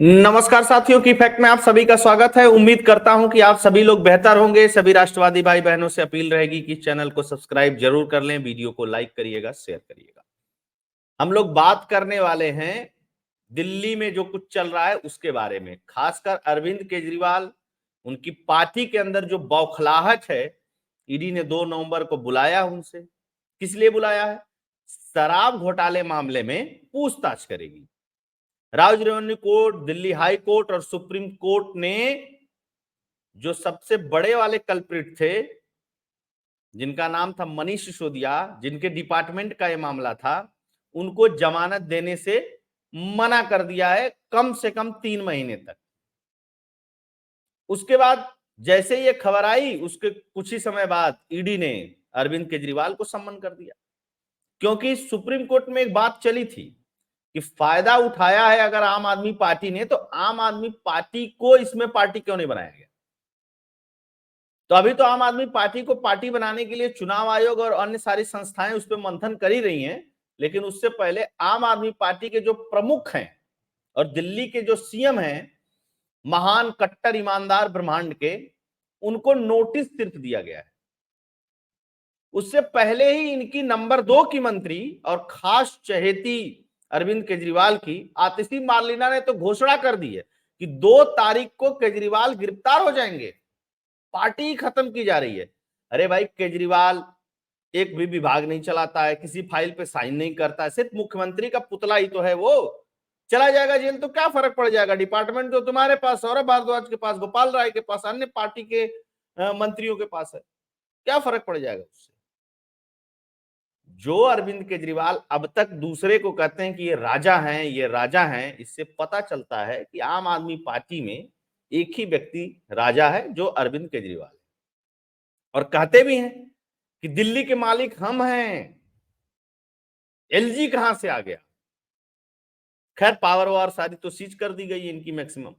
नमस्कार साथियों की फैक्ट में आप सभी का स्वागत है। उम्मीद करता हूं कि आप सभी लोग बेहतर होंगे। सभी राष्ट्रवादी भाई बहनों से अपील रहेगी कि चैनल को सब्सक्राइब जरूर कर लें, वीडियो को लाइक करिएगा, शेयर करिएगा। हम लोग बात करने वाले हैं दिल्ली में जो कुछ चल रहा है उसके बारे में, खासकर अरविंद केजरीवाल, उनकी पार्टी के अंदर जो बौखलाहट है। ईडी ने 2 नवंबर को बुलाया उनसे। किस लिए बुलाया है? शराब घोटाले मामले में पूछताछ करेगी। राज्य revenue court, Delhi high court और सुप्रीम कोर्ट ने जो सबसे बड़े वाले कल्प्रिट थे, जिनका नाम था मनीष सिसोदिया, जिनके डिपार्टमेंट का यह मामला था, उनको जमानत देने से मना कर दिया है कम से कम 3 महीने तक। उसके बाद जैसे ये खबर आई, उसके कुछ ही समय बाद ईडी ने अरविंद केजरीवाल को सम्मन कर दिया, क्योंकि सुप्रीम कोर्ट में एक बात चली थी कि फायदा उठाया है अगर आम आदमी पार्टी ने, तो आम आदमी पार्टी को इसमें पार्टी क्यों नहीं बनाया गया। तो अभी तो आम आदमी पार्टी को पार्टी बनाने के लिए चुनाव आयोग और अन्य सारी संस्थाएं उस पर मंथन कर ही रही हैं, लेकिन उससे पहले आम आदमी पार्टी के जो प्रमुख हैं और दिल्ली के जो सीएम हैं, महान कट्टर ईमानदार ब्रह्मांड के, उनको नोटिस सिर्फ दिया गया है। उससे पहले ही इनकी नंबर 2 की मंत्री और खास चहेती अरविंद केजरीवाल की आतिशी मार्लिना ने तो घोषणा कर दी है कि 2 तारीख को केजरीवाल गिरफ्तार हो जाएंगे, पार्टी खत्म की जा रही है। अरे भाई, केजरीवाल एक भी विभाग नहीं चलाता है, किसी फाइल पे साइन नहीं करता है, सिर्फ मुख्यमंत्री का पुतला ही तो है वो। चला जाएगा जेल तो क्या फर्क पड़ जाएगा? डिपार्टमेंट तो तुम्हारे पास, सौरभ भारद्वाज के पास, गोपाल राय के पास, अन्य पार्टी के मंत्रियों के पास है, क्या फर्क पड़ जाएगा उससे? जो अरविंद केजरीवाल अब तक दूसरे को कहते हैं कि ये राजा हैं, ये राजा हैं, इससे पता चलता है कि आम आदमी पार्टी में एक ही व्यक्ति राजा है, जो अरविंद केजरीवाल है। और कहते भी हैं कि दिल्ली के मालिक हम हैं, एलजी कहां से आ गया। खैर, पावर वार सारी तो सीज कर दी गई है इनकी मैक्सिमम।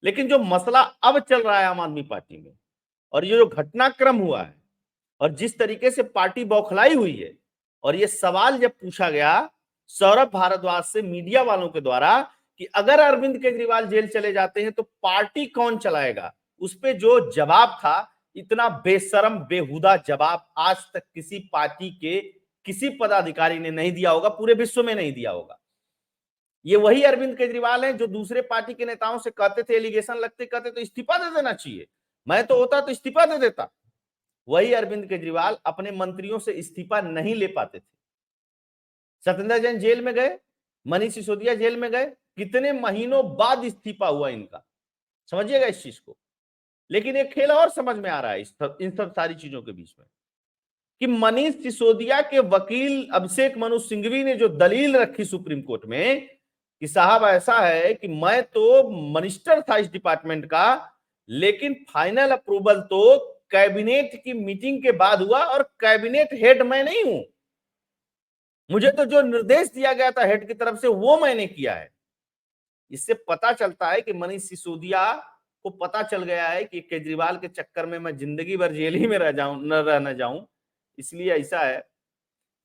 लेकिन जो मसला अब चल रहा है आम आदमी पार्टी में, और ये जो घटनाक्रम हुआ है, और जिस तरीके से पार्टी बौखलाई हुई है, और ये सवाल जब पूछा गया सौरभ भारद्वाज से मीडिया वालों के द्वारा कि अगर अरविंद केजरीवाल जेल चले जाते हैं तो पार्टी कौन चलाएगा, उस पर जो जवाब था, इतना बेशरम बेहुदा जवाब आज तक किसी पार्टी के किसी पदाधिकारी ने नहीं दिया होगा, पूरे विश्व में नहीं दिया होगा। ये वही अरविंद केजरीवाल हैं जो दूसरे पार्टी के नेताओं से कहते थे, एलिगेशन लगते कहते तो इस्तीफा दे देना चाहिए, मैं तो होता तो इस्तीफा दे देता। वही अरविंद केजरीवाल अपने मंत्रियों से इस्तीफा नहीं ले पाते थे। सत्येंद्र जैन जेल में गए, मनीष सिसोदिया जेल में गए, कितने महीनों बाद इस्तीफा हुआ इनका, समझिएगा इस चीज को। लेकिन एक खेल और समझ में आ रहा है इन सब सारी चीजों के बीच में, कि मनीष सिसोदिया के वकील अभिषेक मनु सिंघवी ने जो दलील रखी सुप्रीम कोर्ट में कि साहब ऐसा है कि मैं तो मिनिस्टर था इस डिपार्टमेंट का, लेकिन फाइनल अप्रूवल तो कैबिनेट की मीटिंग के बाद हुआ, और कैबिनेट हेड मैं नहीं हूं, मुझे तो जो निर्देश दिया गया था हेड की तरफ से वो मैंने किया है। इससे पता चलता है कि मनीष सिसोदिया को पता चल गया है कि केजरीवाल के चक्कर में मैं जिंदगी भर जेल ही में रह जाऊं, न रहना जाऊं। इसलिए ऐसा है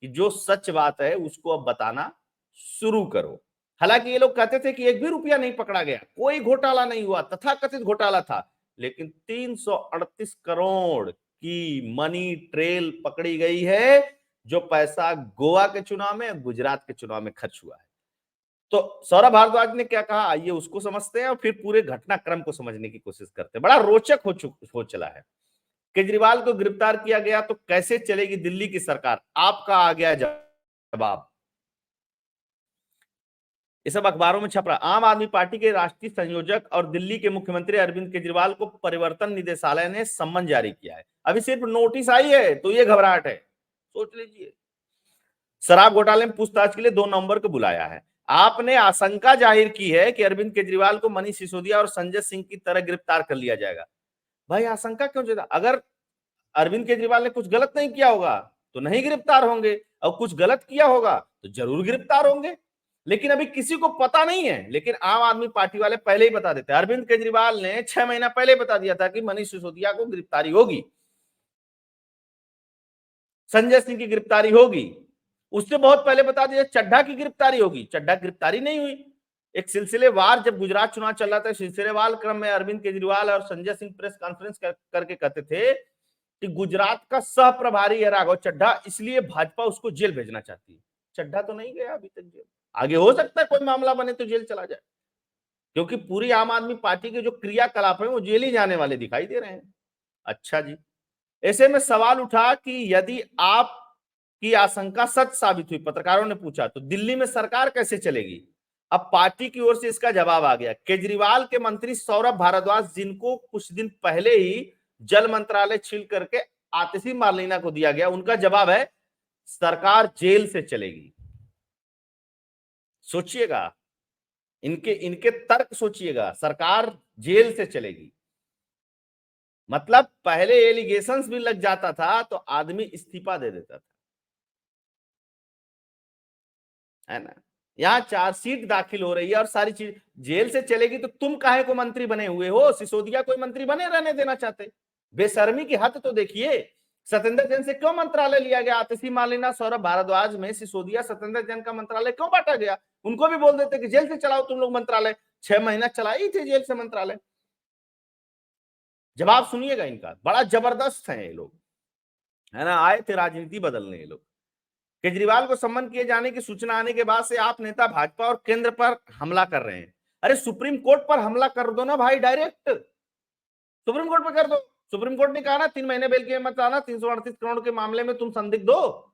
कि जो सच बात है उसको अब बताना शुरू करो। हालांकि ये लोग कहते थे कि 1 भी रुपया नहीं पकड़ा गया, कोई घोटाला नहीं हुआ, तथाकथित घोटाला था, लेकिन 338 करोड़ की मनी ट्रेल पकड़ी गई है, जो पैसा गोवा के चुनाव में, गुजरात के चुनाव में खर्च हुआ है। तो सौरभ भारद्वाज ने क्या कहा, आइए उसको समझते हैं और फिर पूरे घटनाक्रम को समझने की कोशिश करते हैं। बड़ा रोचक हो चला है। केजरीवाल को गिरफ्तार किया गया तो कैसे चलेगी दिल्ली की सरकार, आपका आ गया जवाब। ये सब अखबारों में छप रहा। आम आदमी पार्टी के राष्ट्रीय संयोजक और दिल्ली के मुख्यमंत्री अरविंद केजरीवाल को परिवर्तन निदेशालय ने सम्मन जारी किया है। अभी सिर्फ नोटिस आई है तो ये घबराहट है, सोच लीजिए। शराब घोटाले में पूछताछ के लिए 2 नवंबर को बुलाया है। आपने आशंका जाहिर की है कि अरविंद केजरीवाल को मनीष सिसोदिया और संजय सिंह की तरह गिरफ्तार कर लिया जाएगा। भाई, आशंका क्यों जता? अगर अरविंद केजरीवाल ने कुछ गलत नहीं किया होगा तो नहीं गिरफ्तार होंगे, और कुछ गलत किया होगा तो जरूर गिरफ्तार होंगे। लेकिन अभी किसी को पता नहीं है, लेकिन आम आदमी पार्टी वाले पहले ही बता देते हैं। अरविंद केजरीवाल ने 6 महीना पहले बता दिया था कि मनीष सिसोदिया को गिरफ्तारी होगी, संजय सिंह की गिरफ्तारी होगी। उससे बहुत पहले बता दिया चड्ढा की गिरफ्तारी होगी, चड्ढा गिरफ्तारी नहीं हुई। एक सिलसिलेवार जब गुजरात चुनाव चल रहा था, सिलसिलेवार क्रम में अरविंद केजरीवाल और संजय सिंह प्रेस कॉन्फ्रेंस करके कहते थे कि गुजरात का सह प्रभारी है राघव चड्ढा, इसलिए भाजपा उसको जेल भेजना चाहती है। चड्ढा तो नहीं गया अभी तक जेल, आगे हो सकता है कोई मामला बने तो जेल चला जाए, क्योंकि पूरी आम आदमी पार्टी के जो क्रियाकलाप है वो जेल ही जाने वाले दिखाई दे रहे हैं। अच्छा जी, ऐसे में सवाल उठा कि यदि आप की आशंका सच साबित हुई, पत्रकारों ने पूछा, तो दिल्ली में सरकार कैसे चलेगी? अब पार्टी की ओर से इसका जवाब आ गया। केजरीवाल के मंत्री सौरभ भारद्वाज, जिनको कुछ दिन पहले ही जल मंत्रालय छील करके आतिशी मार्लेना को दिया गया, उनका जवाब है सरकार जेल से चलेगी। सोचिएगा, इनके इनके तर्क सोचिएगा, सरकार जेल से चलेगी। मतलब पहले एलिगेशंस भी लग जाता था तो आदमी इस्तीफा दे देता था, है ना। यहाँ चार्जशीट दाखिल हो रही है और सारी चीज जेल से चलेगी, तो तुम काहे को मंत्री बने हुए हो? सिसोदिया कोई मंत्री बने रहने देना चाहते? बेशर्मी की हद तो देखिए। सत्येंद्र जैन से क्यों मंत्रालय लिया गया? आतिशी मार्लेना, सौरभ भारद्वाज में सिसोदिया, सत्येंद्र जैन का मंत्रालय क्यों बांटा गया? उनको भी बोल देते कि जेल से चलाओ तुम लोग मंत्रालय। 6 महीना चलाई थे जेल से मंत्रालय। जवाब सुनिएगा इनका, बड़ा जबरदस्त है ये लोग, है ना। आए थे राजनीति बदलने ये लोग। केजरीवाल को सम्मन किए जाने की सूचना आने के बाद से आप नेता भाजपा और केंद्र पर हमला कर रहे हैं। अरे सुप्रीम कोर्ट पर हमला कर दो ना भाई, डायरेक्ट सुप्रीम कोर्ट पर कर दो। सुप्रीम कोर्ट ने कहा ना 3 महीने बेल के मत आना, 338 करोड़ के मामले में तुम संदिग्ध हो।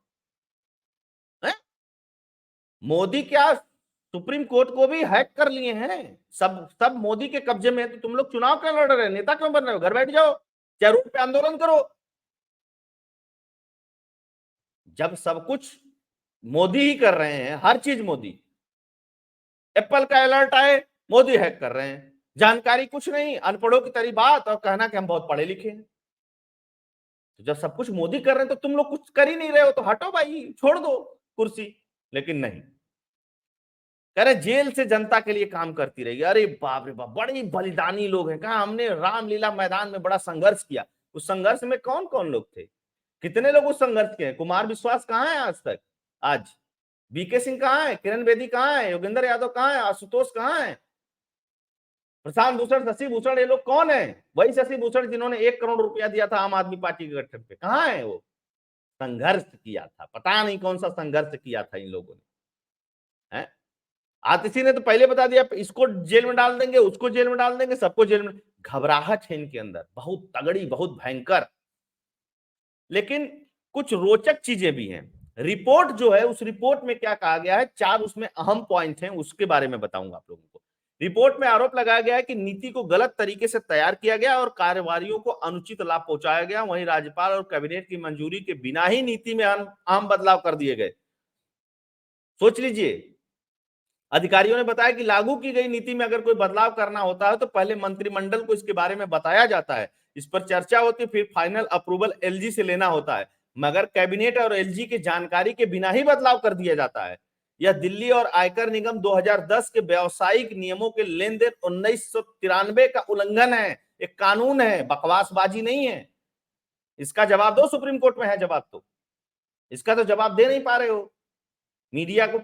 मोदी क्या सुप्रीम कोर्ट को भी हैक कर लिए हैं? सब सब मोदी के कब्जे में है, तो तुम लोग चुनाव क्यों लड़ रहे हैं? नेता क्यों बन रहे हो? घर बैठ जाओ, चाहे रोड पे आंदोलन करो। जब सब कुछ मोदी ही कर रहे हैं, हर चीज मोदी, एप्पल का अलर्ट आए मोदी हैक कर रहे हैं, जानकारी कुछ नहीं, अनपढ़ों की तरह बात, और कहना कि हम बहुत पढ़े लिखे हैं। तो जब सब कुछ मोदी कर रहे हैं तो तुम लोग कुछ कर ही नहीं रहे हो, तो हटो भाई, छोड़ दो कुर्सी। लेकिन नहीं, कह रहे जेल से जनता के लिए काम करती रहेगी। अरे बाप रे बाप, बड़े बलिदानी लोग हैं। कहा हमने रामलीला मैदान में बड़ा संघर्ष किया। उस संघर्ष में कौन कौन लोग थे? कितने लोग उस संघर्ष के हैं? कुमार विश्वास कहाँ है आज तक? आज बीके सिंह कहाँ है? किरण बेदी कहाँ है? योगेंद्र यादव कहाँ है? आशुतोष कहाँ है? प्रशांत भूषण, शशि भूषण, ये लोग कौन है? वही शशि भूषण जिन्होंने 1 करोड़ रुपया दिया था आम आदमी पार्टी के गठन पे। कहाँ है वो? संघर्ष किया था, पता नहीं कौन सा संघर्ष किया था इन लोगों ने, है? आतिशी ने तो पहले बता दिया इसको जेल में डाल देंगे, उसको जेल में डाल देंगे, सबको जेल में। घबराहट है इनके अंदर बहुत तगड़ी, बहुत भयंकर। लेकिन कुछ रोचक चीजें भी हैं। रिपोर्ट जो है, उस रिपोर्ट में क्या कहा गया है, 4 उसमें अहम पॉइंट हैं, उसके बारे में बताऊंगा आप लोगों को। रिपोर्ट में आरोप लगाया गया है कि नीति को गलत तरीके से तैयार किया गया और कारोबारियों को अनुचित लाभ पहुंचाया गया। वहीं राज्यपाल और कैबिनेट की मंजूरी के बिना ही नीति में अहम बदलाव कर दिए गए। सोच लीजिए, अधिकारियों ने बताया कि लागू की गई नीति में अगर कोई बदलाव करना होता है तो पहले मंत्रिमंडल को इसके बारे में बताया जाता है, इस पर चर्चा होती है, फिर फाइनल अप्रूवल एलजी से लेना होता है। मगर कैबिनेट और एलजी की जानकारी के बिना ही बदलाव कर दिया जाता है। यह दिल्ली और आयकर निगम 2010 के व्यावसायिक नियमों के लेन देन 1993 का उल्लंघन है। एक कानून है, बकवासबाजी नहीं है। इसका जवाब दो, सुप्रीम कोर्ट में है जवाब। तो इसका तो जवाब दे नहीं पा रहे हो। मीडिया को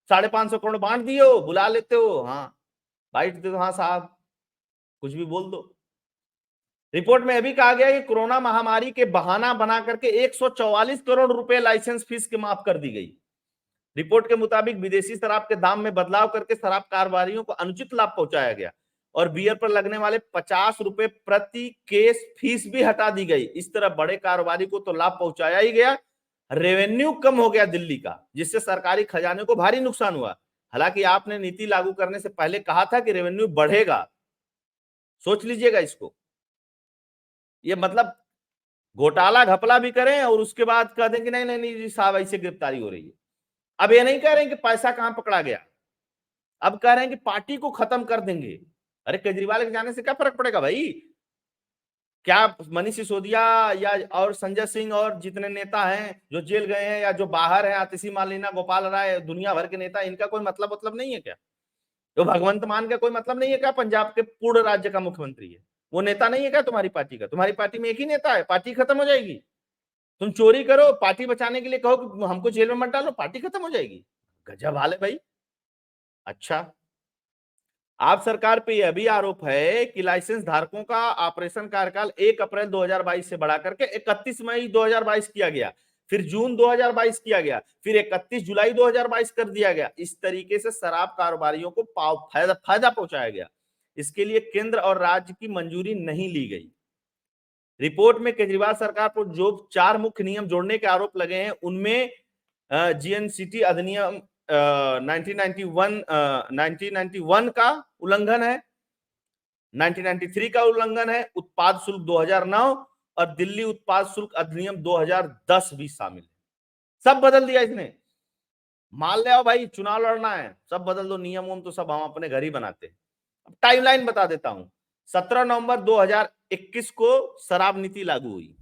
550 करोड़ बांट दिए हो, बुला लेते हो, हाँ बाइट दे दो, हाँ साहब कुछ भी बोल दो। रिपोर्ट में यह भी कहा गया कि कोरोना महामारी के बहाना बना करके 144 करोड़ रुपए लाइसेंस फीस के माफ कर दी गई। रिपोर्ट के मुताबिक विदेशी शराब के दाम में बदलाव करके शराब कारोबारियों को अनुचित लाभ पहुंचाया गया और बियर पर लगने वाले 50 रुपए प्रति केस फीस भी हटा दी गई। इस तरह बड़े कारोबारी को तो लाभ पहुंचाया ही गया, रेवेन्यू कम हो गया दिल्ली का, जिससे सरकारी खजाने को भारी नुकसान हुआ। हालांकि आपने नीति लागू करने से पहले कहा था कि रेवेन्यू बढ़ेगा। सोच लीजिएगा इसको। ये मतलब घोटाला घपला भी करें और उसके बाद कह दें कि नहीं नहीं नहीं साहब ऐसे गिरफ्तारी हो रही है। अब ये नहीं कह रहे हैं कि पैसा कहां पकड़ा गया, अब कह रहे हैं कि पार्टी को खत्म कर देंगे। अरे केजरीवाल के जाने से क्या फर्क पड़ेगा भाई? क्या मनीष सिसोदिया या और संजय सिंह और जितने नेता हैं जो जेल गए हैं या जो बाहर हैं, आतिशी मार्लेना, गोपाल राय, दुनिया भर के नेता, इनका कोई मतलब नहीं है क्या? तो भगवंत मान का कोई मतलब नहीं है क्या? पंजाब के पूर्ण राज्य का मुख्यमंत्री है, वो नेता नहीं है क्या तुम्हारी पार्टी का? तुम्हारी पार्टी में एक ही नेता है, पार्टी खत्म हो जाएगी। तुम चोरी करो, पार्टी बचाने के लिए कहो कि हमको जेल में मत डालो, पार्टी खत्म हो जाएगी। गजब हाल है भाई। अच्छा, आप सरकार पे यह भी आरोप है कि लाइसेंस धारकों का ऑपरेशन कार्यकाल 1 अप्रैल 2022 से बढ़ा करके 31 मई 2022 किया गया, फिर जून 2022 किया गया, फिर 31 जुलाई 2022 कर दिया गया। इस तरीके से शराब कारोबारियों को फायदा पहुंचाया गया। इसके लिए केंद्र और राज्य की मंजूरी नहीं ली गई। रिपोर्ट में केजरीवाल सरकार पर जो 4 मुख्य नियम जोड़ने के आरोप लगे हैं, उनमें जीएनसीटी अधिनियम 1991 का उल्लंघन है, 1993 का उल्लंघन है, उत्पाद शुल्क 2009 और दिल्ली उत्पाद शुल्क अधिनियम 2010 भी शामिल है। सब बदल दिया इसने। मान ले आओ भाई चुनाव लड़ना है, सब बदल दो, नियम तो सब हम अपने घर ही बनाते हैं। अब टाइमलाइन बता देता हूं। 17 नवंबर 2021 को शराब नीति लागू हुई।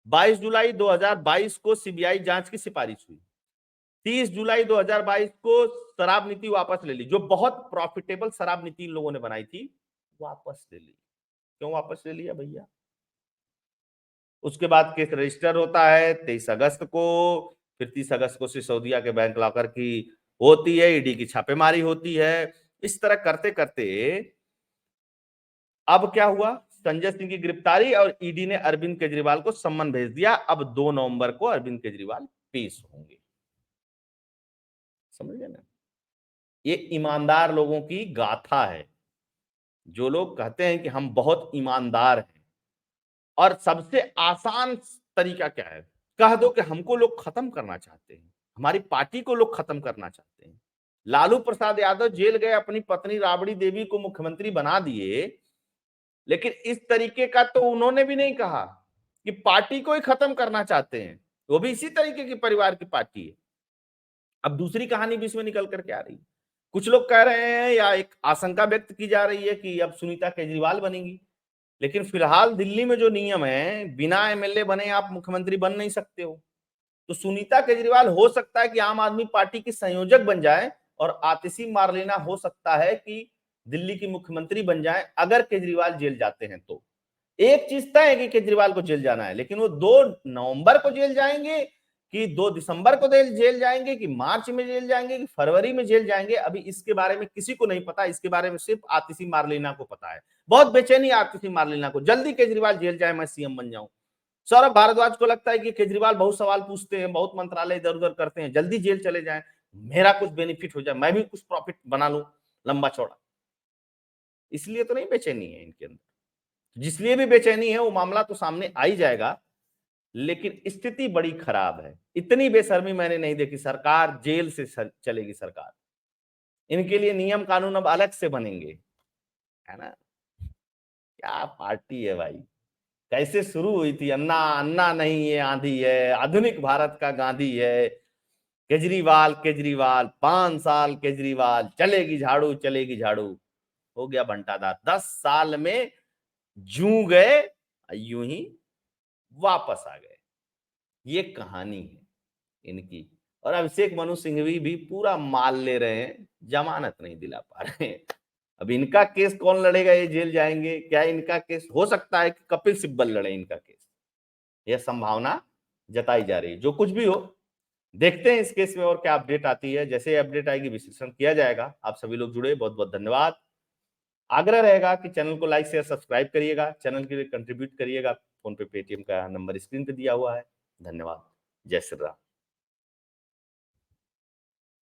22 जुलाई 2022 को सीबीआई जांच की सिफारिश हुई। 30 जुलाई 2022 को शराब नीति वापस ले ली। जो बहुत प्रॉफिटेबल शराब नीति इन लोगों ने बनाई थी, वापस ले ली। क्यों वापस ले लिया भैया? उसके बाद केस रजिस्टर होता है 23 अगस्त को, फिर 30 अगस्त को सिसोदिया के बैंक लॉकर की होती है, ईडी की छापेमारी होती है। इस तरह करते करते अब क्या हुआ, संजय सिंह की गिरफ्तारी और ईडी ने अरविंद केजरीवाल को सम्मन भेज दिया। अब 2 नवंबर को अरविंद केजरीवाल पेश होंगे। समझ गए ना? ये ईमानदार लोगों की गाथा है। जो लोग कहते हैं कि हम बहुत ईमानदार हैं, और सबसे आसान तरीका क्या है, कह दो कि हमको लोग खत्म करना चाहते हैं, हमारी पार्टी को लोग खत्म करना चाहते हैं। लालू प्रसाद यादव जेल गए, अपनी पत्नी राबड़ी देवी को मुख्यमंत्री बना दिए, लेकिन इस तरीके का तो उन्होंने भी नहीं कहा कि पार्टी को ही खत्म करना चाहते हैं। वो भी इसी तरीके की परिवार की पार्टी है। अब दूसरी कहानी भी इसमें निकल करके आ रही है। कुछ लोग कह रहे हैं या एक आशंका व्यक्त की जा रही है कि अब सुनीता केजरीवाल बनेंगी, लेकिन फिलहाल दिल्ली में जो नियम है, बिना एमएलए बने आप मुख्यमंत्री बन नहीं सकते हो। तो सुनीता केजरीवाल हो सकता है कि आम आदमी पार्टी की संयोजक बन जाए, और आतिशी मार्लेना हो सकता है कि दिल्ली की मुख्यमंत्री बन जाए अगर केजरीवाल जेल जाते हैं तो। एक चीज तय है कि केजरीवाल को जेल जाना है, लेकिन वो 2 नवंबर को जेल जाएंगे कि 2 दिसंबर को जेल जाएंगे कि मार्च में जेल जाएंगे कि फरवरी में जेल जाएंगे, अभी इसके बारे में किसी को नहीं पता। इसके बारे में सिर्फ आतिशी मार्लेना को पता है। बहुत बेचैनी आतिशी मार्लेना को, जल्दी केजरीवाल जेल जाए, मैं सीएम बन जाऊं। सौरभ भारद्वाज को लगता है कि केजरीवाल बहुत सवाल पूछते हैं, बहुत मंत्रालय इधर उधर करते हैं, जल्दी जेल चले जाएं, मेरा कुछ बेनिफिट हो जाए, मैं भी कुछ प्रॉफिट बना लूं लंबा चौड़ा। इसलिए तो नहीं बेचैनी है इनके अंदर। जिसलिए भी बेचैनी है वो मामला तो सामने आ ही जाएगा, लेकिन स्थिति बड़ी खराब है। इतनी बेशर्मी मैंने नहीं देखी। सरकार जेल से चलेगी सरकार। इनके लिए नियम कानून अब अलग से बनेंगे, है ना? क्या पार्टी है भाई! कैसे शुरू हुई थी, अन्ना अन्ना नहीं ये आंधी है, आधुनिक भारत का गांधी है, केजरीवाल केजरीवाल 5 साल केजरीवाल, चलेगी झाड़ू चलेगी झाड़ू। हो गया बंटाधार। 10 साल में जूं गए, यूं ही वापस आ गए। ये कहानी है इनकी। और अभिषेक मनु सिंघवी भी पूरा माल ले रहे हैं, जमानत नहीं दिला पा रहे हैं। अब इनका केस कौन लड़ेगा? ये जेल जाएंगे क्या? इनका केस हो सकता है कि कपिल सिब्बल लड़े इनका केस, यह संभावना जताई जा रही है। जो कुछ भी हो, देखते हैं इस केस में और क्या अपडेट आती है। जैसे अपडेट आएगी विश्लेषण किया जाएगा। आप सभी लोग जुड़े, बहुत बहुत धन्यवाद। आग्रह रहेगा कि चैनल को लाइक शेयर सब्सक्राइब करिएगा, चैनल के लिए कंट्रीब्यूट करिएगा। फोन पे पेटीएम का नंबर स्क्रीन पे दिया हुआ है। धन्यवाद। जय श्री राम।